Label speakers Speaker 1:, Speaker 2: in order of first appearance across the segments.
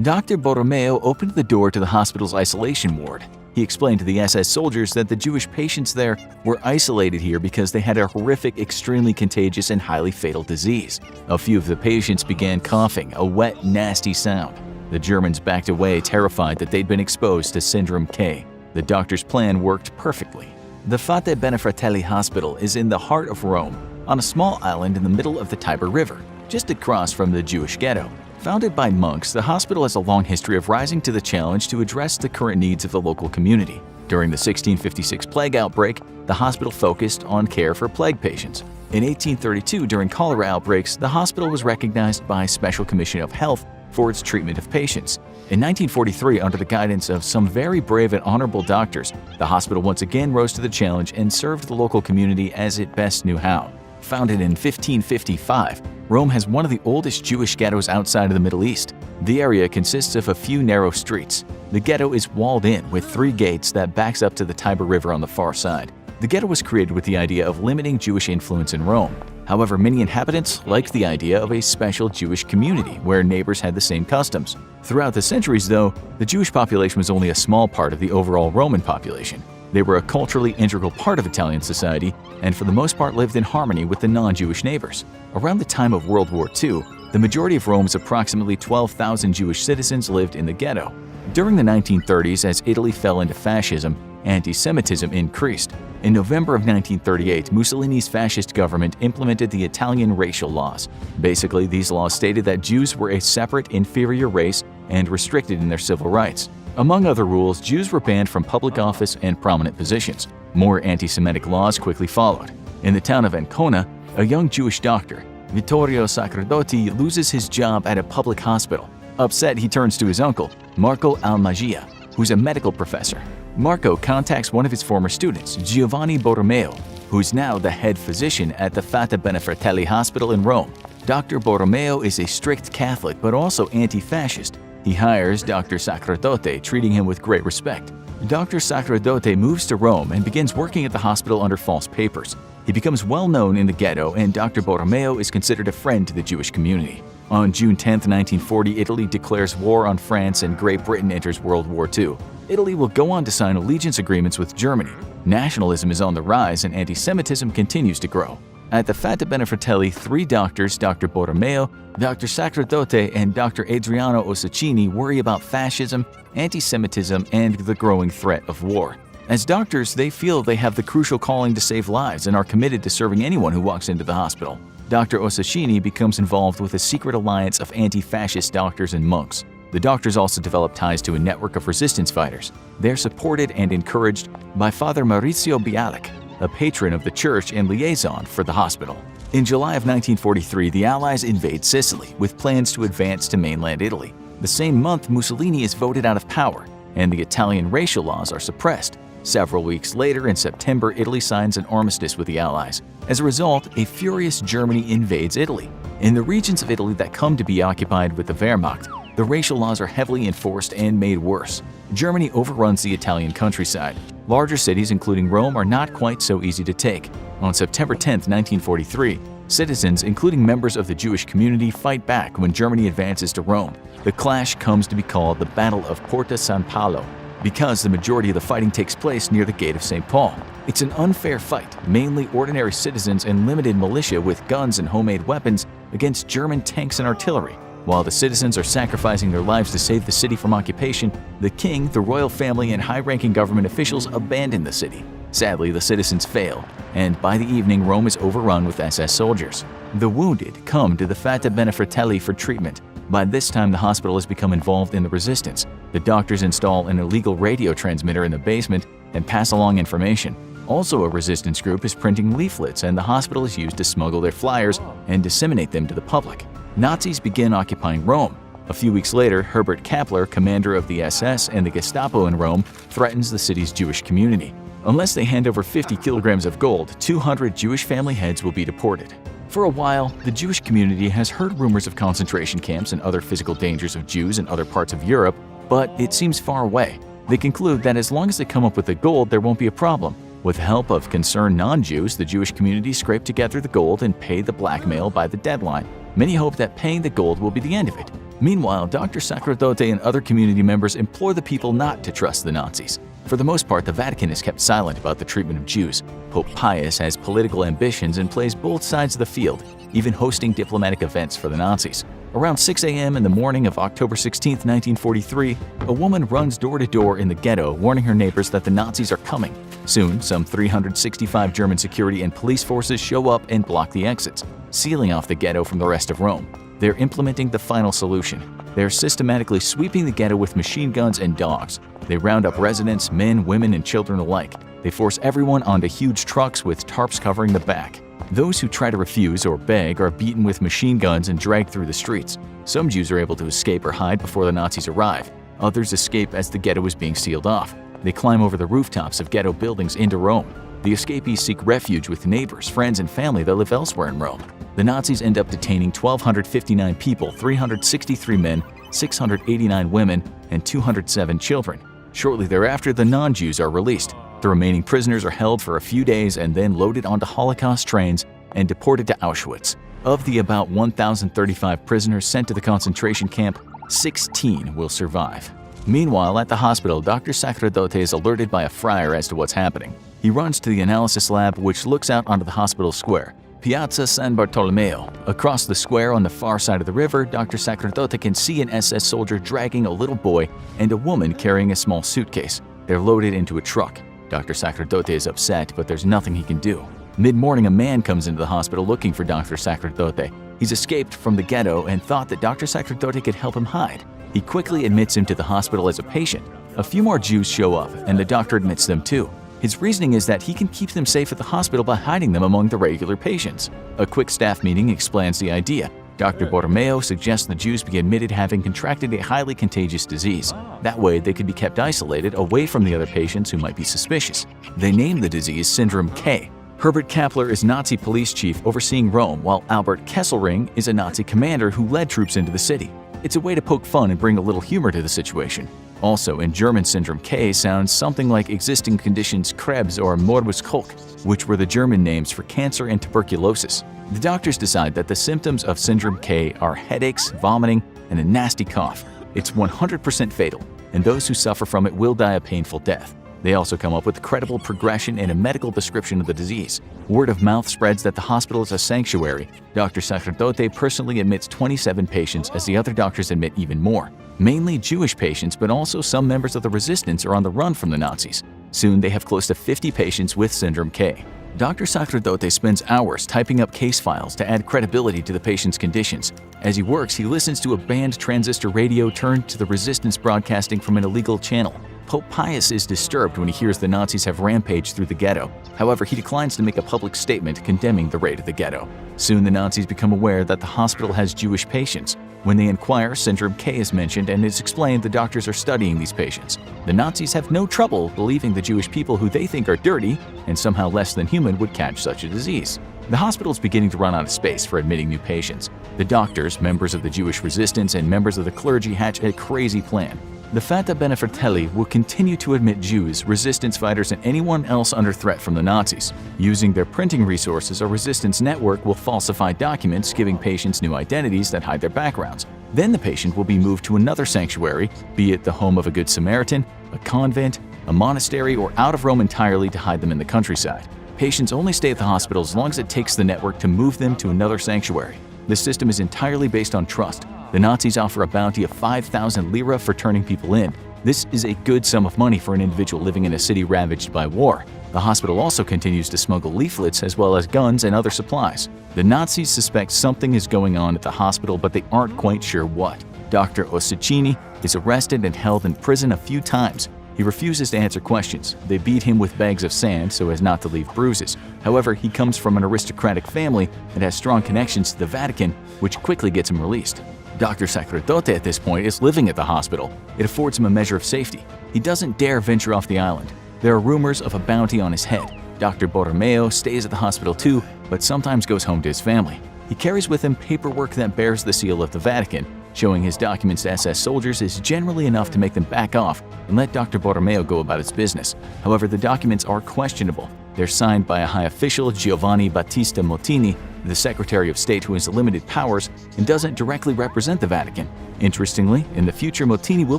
Speaker 1: Dr. Borromeo opened the door to the hospital's isolation ward. He explained to the SS soldiers that the Jewish patients there were isolated here because they had a horrific, extremely contagious, and highly fatal disease. A few of the patients began coughing, a wet, nasty sound. The Germans backed away, terrified that they'd been exposed to Syndrome K. The doctor's plan worked perfectly. The Fate Benefratelli Hospital is in the heart of Rome, on a small island in the middle of the Tiber River, just across from the Jewish ghetto. Founded by monks, the hospital has a long history of rising to the challenge to address the current needs of the local community. During the 1656 plague outbreak, the hospital focused on care for plague patients. In 1832, during cholera outbreaks, the hospital was recognized by Special Commission of Health for its treatment of patients. In 1943, under the guidance of some very brave and honorable doctors, the hospital once again rose to the challenge and served the local community as it best knew how. Founded in 1555, Rome has one of the oldest Jewish ghettos outside of the Middle East. The area consists of a few narrow streets. The ghetto is walled in with 3 gates that backs up to the Tiber River on the far side. The ghetto was created with the idea of limiting Jewish influence in Rome. However, many inhabitants liked the idea of a special Jewish community where neighbors had the same customs. Throughout the centuries, though, the Jewish population was only a small part of the overall Roman population. They were a culturally integral part of Italian society and for the most part lived in harmony with the non-Jewish neighbors. Around the time of World War II, the majority of Rome's approximately 12,000 Jewish citizens lived in the ghetto. During the 1930s, as Italy fell into fascism, anti-Semitism increased. In November of 1938, Mussolini's fascist government implemented the Italian racial laws. Basically, these laws stated that Jews were a separate, inferior race and restricted in their civil rights. Among other rules, Jews were banned from public office and prominent positions. More anti-Semitic laws quickly followed. In the town of Ancona, a young Jewish doctor, Vittorio Sacerdoti, loses his job at a public hospital. Upset, he turns to his uncle, Marco Almagia, who's a medical professor. Marco contacts one of his former students, Giovanni Borromeo, who's now the head physician at the Fate Benefratelli Hospital in Rome. Dr. Borromeo is a strict Catholic but also anti-fascist. He hires Dr. Sacerdoti, treating him with great respect. Dr. Sacerdoti moves to Rome and begins working at the hospital under false papers. He becomes well known in the ghetto, and Dr. Borromeo is considered a friend to the Jewish community. On June 10, 1940, Italy declares war on France and Great Britain enters World War II. Italy will go on to sign allegiance agreements with Germany. Nationalism is on the rise and anti-Semitism continues to grow. At the Fate Benefratelli, 3 doctors, Dr. Borromeo, Dr. Sacerdoti, and Dr. Adriano Ossicini, worry about fascism, anti-Semitism, and the growing threat of war. As doctors, they feel they have the crucial calling to save lives and are committed to serving anyone who walks into the hospital. Dr. Ossicini becomes involved with a secret alliance of anti-fascist doctors and monks. The doctors also develop ties to a network of resistance fighters. They're supported and encouraged by Father Maurizio Bialik, a patron of the church and liaison for the hospital. In July of 1943, the Allies invade Sicily with plans to advance to mainland Italy. The same month, Mussolini is voted out of power, and the Italian racial laws are suppressed. Several weeks later, in September, Italy signs an armistice with the Allies. As a result, a furious Germany invades Italy. In the regions of Italy that come to be occupied with the Wehrmacht, the racial laws are heavily enforced and made worse. Germany overruns the Italian countryside. Larger cities, including Rome, are not quite so easy to take. On September 10, 1943, citizens, including members of the Jewish community, fight back when Germany advances to Rome. The clash comes to be called the Battle of Porta San Paolo, because the majority of the fighting takes place near the Gate of St. Paul. It's an unfair fight, mainly ordinary citizens and limited militia with guns and homemade weapons against German tanks and artillery. While the citizens are sacrificing their lives to save the city from occupation, the king, the royal family, and high-ranking government officials abandon the city. Sadly, the citizens fail, and by the evening, Rome is overrun with SS soldiers. The wounded come to the Fate Benefratelli for treatment. By this time, the hospital has become involved in the resistance. The doctors install an illegal radio transmitter in the basement and pass along information. Also, a resistance group is printing leaflets, and the hospital is used to smuggle their flyers and disseminate them to the public. Nazis begin occupying Rome. A few weeks later, Herbert Kappler, commander of the SS and the Gestapo in Rome, threatens the city's Jewish community. Unless they hand over 50 kilograms of gold, 200 Jewish family heads will be deported. For a while, the Jewish community has heard rumors of concentration camps and other physical dangers of Jews in other parts of Europe, but it seems far away. They conclude that as long as they come up with the gold, there won't be a problem. With the help of concerned non-Jews, the Jewish community scrape together the gold and pay the blackmail by the deadline. Many hope that paying the gold will be the end of it. Meanwhile, Dr. Sacerdote and other community members implore the people not to trust the Nazis. For the most part, the Vatican has kept silent about the treatment of Jews. Pope Pius has political ambitions and plays both sides of the field, even hosting diplomatic events for the Nazis. Around 6 a.m. in the morning of October 16, 1943, a woman runs door to door in the ghetto, warning her neighbors that the Nazis are coming. Soon, some 365 German security and police forces show up and block the exits, sealing off the ghetto from the rest of Rome. They're implementing the final solution. They're systematically sweeping the ghetto with machine guns and dogs. They round up residents, men, women, and children alike. They force everyone onto huge trucks with tarps covering the back. Those who try to refuse or beg are beaten with machine guns and dragged through the streets. Some Jews are able to escape or hide before the Nazis arrive. Others escape as the ghetto is being sealed off. They climb over the rooftops of ghetto buildings into Rome. The escapees seek refuge with neighbors, friends, and family that live elsewhere in Rome. The Nazis end up detaining 1,259 people, 363 men, 689 women, and 207 children. Shortly thereafter, the non-Jews are released. The remaining prisoners are held for a few days and then loaded onto Holocaust trains and deported to Auschwitz. Of the about 1,035 prisoners sent to the concentration camp, 16 will survive. Meanwhile, at the hospital, Dr. Sacerdote is alerted by a friar as to what's happening. He runs to the analysis lab, which looks out onto the hospital square, Piazza San Bartolomeo. Across the square on the far side of the river, Dr. Sacerdote can see an SS soldier dragging a little boy and a woman carrying a small suitcase. They're loaded into a truck. Dr. Sacerdote is upset, but there's nothing he can do. Mid-morning, a man comes into the hospital looking for Dr. Sacerdote. He's escaped from the ghetto and thought that Dr. Sacerdote could help him hide. He quickly admits him to the hospital as a patient. A few more Jews show up, and the doctor admits them too. His reasoning is that he can keep them safe at the hospital by hiding them among the regular patients. A quick staff meeting explains the idea. Dr. Borromeo suggests the Jews be admitted having contracted a highly contagious disease. That way, they could be kept isolated away from the other patients who might be suspicious. They name the disease Syndrome K. Herbert Kappler is Nazi police chief overseeing Rome, while Albert Kesselring is a Nazi commander who led troops into the city. It's a way to poke fun and bring a little humor to the situation. Also, in German, Syndrome K sounds something like existing conditions Krebs or Morbus Koch, which were the German names for cancer and tuberculosis. The doctors decide that the symptoms of Syndrome K are headaches, vomiting, and a nasty cough. It's 100% fatal, and those who suffer from it will die a painful death. They also come up with credible progression and a medical description of the disease. Word of mouth spreads that the hospital is a sanctuary. Dr. Sacerdote personally admits 27 patients, as the other doctors admit even more. Mainly Jewish patients, but also some members of the resistance are on the run from the Nazis. Soon they have close to 50 patients with Syndrome K. Dr. Sacerdote spends hours typing up case files to add credibility to the patient's conditions. As he works, he listens to a banned transistor radio turned to the resistance broadcasting from an illegal channel. Pope Pius is disturbed when he hears the Nazis have rampaged through the ghetto. However, he declines to make a public statement condemning the raid of the ghetto. Soon the Nazis become aware that the hospital has Jewish patients. When they inquire, Syndrome K is mentioned and it's explained the doctors are studying these patients. The Nazis have no trouble believing the Jewish people who they think are dirty and somehow less than human would catch such a disease. The hospital is beginning to run out of space for admitting new patients. The doctors, members of the Jewish resistance, and members of the clergy hatch a crazy plan. The Fata Bene Fratelli will continue to admit Jews, resistance fighters, and anyone else under threat from the Nazis. Using their printing resources, a resistance network will falsify documents, giving patients new identities that hide their backgrounds. Then the patient will be moved to another sanctuary, be it the home of a Good Samaritan, a convent, a monastery, or out of Rome entirely to hide them in the countryside. Patients only stay at the hospital as long as it takes the network to move them to another sanctuary. The system is entirely based on trust. The Nazis offer a bounty of 5,000 lira for turning people in. This is a good sum of money for an individual living in a city ravaged by war. The hospital also continues to smuggle leaflets as well as guns and other supplies. The Nazis suspect something is going on at the hospital, but they aren't quite sure what. Dr. Ossicini is arrested and held in prison a few times. He refuses to answer questions. They beat him with bags of sand so as not to leave bruises. However, he comes from an aristocratic family and has strong connections to the Vatican, which quickly gets him released. Dr. Sacerdote at this point is living at the hospital. It affords him a measure of safety. He doesn't dare venture off the island. There are rumors of a bounty on his head. Dr. Borromeo stays at the hospital too, but sometimes goes home to his family. He carries with him paperwork that bears the seal of the Vatican. Showing his documents to SS soldiers is generally enough to make them back off and let Dr. Borromeo go about his business. However, the documents are questionable. They're signed by a high official, Giovanni Battista Mottini, the Secretary of State who has limited powers and doesn't directly represent the Vatican. Interestingly, in the future, Mottini will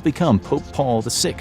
Speaker 1: become Pope Paul VI.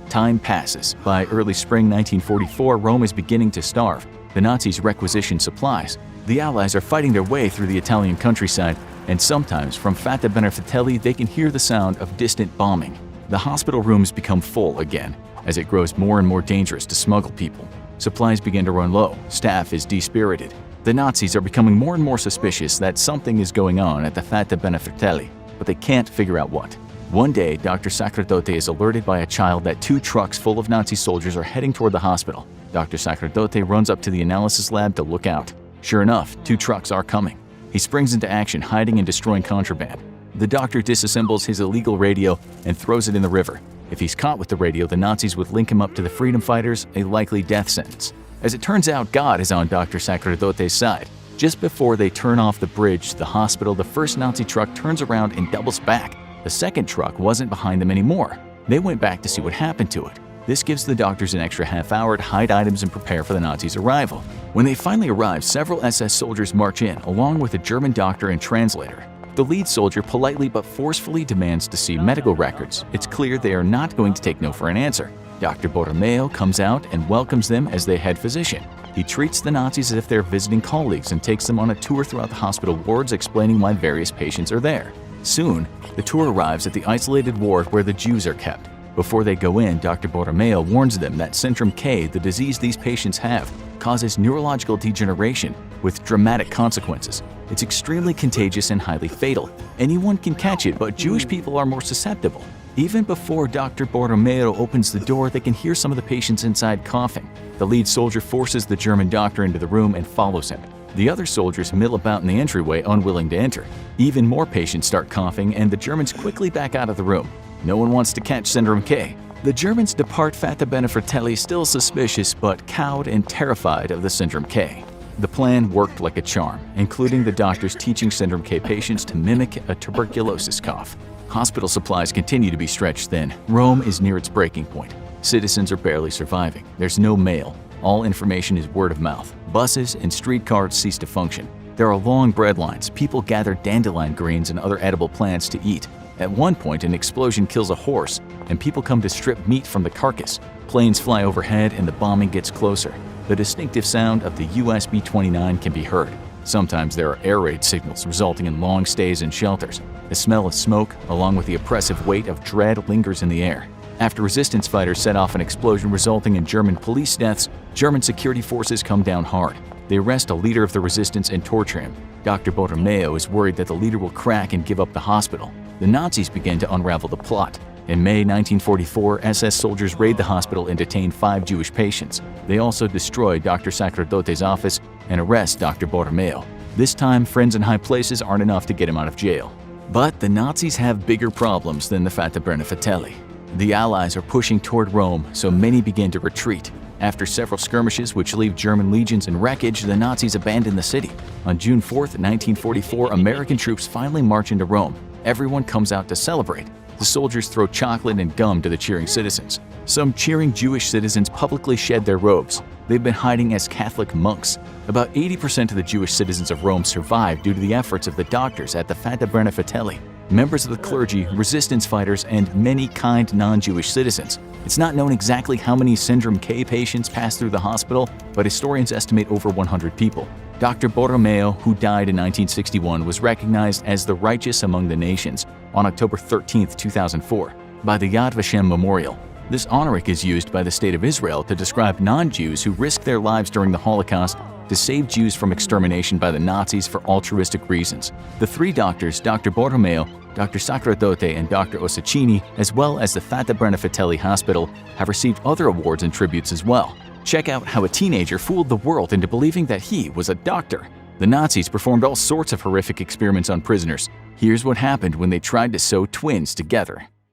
Speaker 1: Time passes. By early spring 1944, Rome is beginning to starve. The Nazis requisition supplies. The Allies are fighting their way through the Italian countryside, and sometimes from Fata Benefichelli they can hear the sound of distant bombing. The hospital rooms become full again, as it grows more and more dangerous to smuggle people. Supplies begin to run low, staff is dispirited. The Nazis are becoming more and more suspicious that something is going on at the Fata Benefichelli, but they can't figure out what. One day, Dr. Sacerdote is alerted by a child that 2 trucks full of Nazi soldiers are heading toward the hospital. Dr. Sacerdote runs up to the analysis lab to look out. Sure enough, 2 trucks are coming. He springs into action, hiding and destroying contraband. The doctor disassembles his illegal radio and throws it in the river. If he's caught with the radio, the Nazis would link him up to the freedom fighters, a likely death sentence. As it turns out, God is on Dr. Sacerdote's side. Just before they turn off the bridge to the hospital, the first Nazi truck turns around and doubles back. The second truck wasn't behind them anymore. They went back to see what happened to it. This gives the doctors an extra half hour to hide items and prepare for the Nazis' arrival. When they finally arrive, several SS soldiers march in, along with a German doctor and translator. The lead soldier politely but forcefully demands to see medical records. It's clear they are not going to take no for an answer. Dr. Borromeo comes out and welcomes them as the head physician. He treats the Nazis as if they're visiting colleagues and takes them on a tour throughout the hospital wards, explaining why various patients are there. Soon, the tour arrives at the isolated ward where the Jews are kept. Before they go in, Dr. Borromeo warns them that Syndrome K, the disease these patients have, causes neurological degeneration with dramatic consequences. It's extremely contagious and highly fatal. Anyone can catch it, but Jewish people are more susceptible. Even before Dr. Borromeo opens the door, they can hear some of the patients inside coughing. The lead soldier forces the German doctor into the room and follows him. The other soldiers mill about in the entryway, unwilling to enter. Even more patients start coughing, and the Germans quickly back out of the room. No one wants to catch Syndrome K. The Germans depart Fata Benefichelli still suspicious but cowed and terrified of the Syndrome K. The plan worked like a charm, including the doctors teaching Syndrome K patients to mimic a tuberculosis cough. Hospital supplies continue to be stretched thin. Rome is near its breaking point. Citizens are barely surviving. There's no mail. All information is word of mouth. Buses and streetcars cease to function. There are long bread lines. People gather dandelion greens and other edible plants to eat. At one point, an explosion kills a horse, and people come to strip meat from the carcass. Planes fly overhead, and the bombing gets closer. The distinctive sound of the US B-29 can be heard. Sometimes there are air raid signals, resulting in long stays in shelters. The smell of smoke, along with the oppressive weight of dread, lingers in the air. After resistance fighters set off an explosion resulting in German police deaths, German security forces come down hard. They arrest a leader of the resistance and torture him. Dr. Borromeo is worried that the leader will crack and give up the hospital. The Nazis begin to unravel the plot. In May 1944, SS soldiers raid the hospital and detain 5 Jewish patients. They also destroy Dr. Sacerdote's office and arrest Dr. Borromeo. This time, friends in high places aren't enough to get him out of jail. But the Nazis have bigger problems than the Fata Benefichelli. The Allies are pushing toward Rome, so many begin to retreat. After several skirmishes which leave German legions in wreckage, the Nazis abandon the city. On June 4, 1944, American troops finally march into Rome. Everyone comes out to celebrate. The soldiers throw chocolate and gum to the cheering citizens. Some cheering Jewish citizens publicly shed their robes. They've been hiding as Catholic monks. About 80% of the Jewish citizens of Rome survived due to the efforts of the doctors at the Fata Benefichelli, members of the clergy, resistance fighters, and many kind non-Jewish citizens. It's not known exactly how many Syndrome K patients passed through the hospital, but historians estimate over 100 people. Dr. Borromeo, who died in 1961, was recognized as the righteous among the nations on October 13, 2004, by the Yad Vashem Memorial. This honorific is used by the State of Israel to describe non-Jews who risked their lives during the Holocaust to save Jews from extermination by the Nazis for altruistic reasons. The 3 doctors, Dr. Borromeo, Dr. Sacerdote, and Dr. Ossicini, as well as the Fata Benefichelli Hospital, have received other awards and tributes as well. Check out how a teenager fooled the world into believing that he was a doctor. The Nazis performed all sorts of horrific experiments on prisoners. Here's what happened when they tried to sew twins together.